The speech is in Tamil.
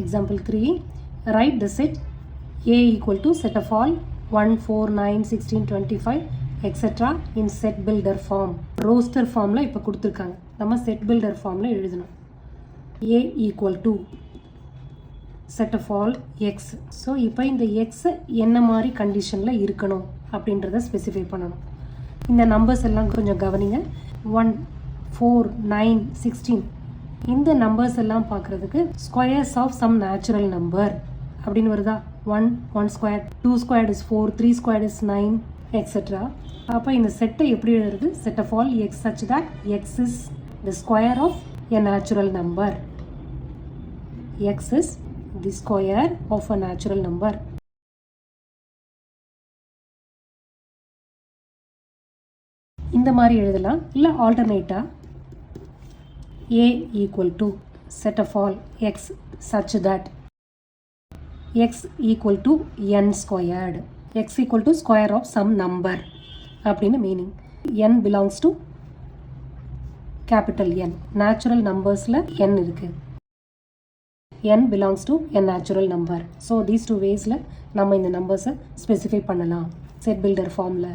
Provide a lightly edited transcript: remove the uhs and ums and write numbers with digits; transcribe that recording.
Example 3, write the set A equal to set of all 1, 4, 9, 16, 25 etc. in set builder form. Roster formல இப்போ கொடுத்துருக்காங்க, நம்ம set builder formல எழுதணும். A equal to set of all x. So இப்போ இந்த x என்ன மாதிரி கண்டிஷனில் இருக்கணும் அப்படின்றத ஸ்பெசிஃபை பண்ணணும். இந்த நம்பர்ஸ் எல்லாம் கொஞ்சம் கவனிங்க. 1, 4, 9, 16 இந்த நம்பர்ஸ் எல்லாம் பார்க்குறதுக்கு squares of some natural number அப்படின்னு வருதா. 1, 1 squared, 2 squared is 4, 3 squared is 9 etc. அப்போ இந்த செட்டை எப்படி எழுதுறது? set of all x such that x is the square of a natural number. X is the square of a natural number. இந்த மாதிரி எழுதலாம். இல்லை ஆல்டர்னேட்டா A equal to set of all x such that x equal to n squared. X equal to square of some number அப்படின்னு meaning. n belongs to capital N. Natural numbersல n இருக்கு. n belongs to a natural number. So these two waysல நம்ம இந்த நம்பர்ஸை ஸ்பெசிஃபை பண்ணலாம் செட் பில்டர் ஃபார்மில்.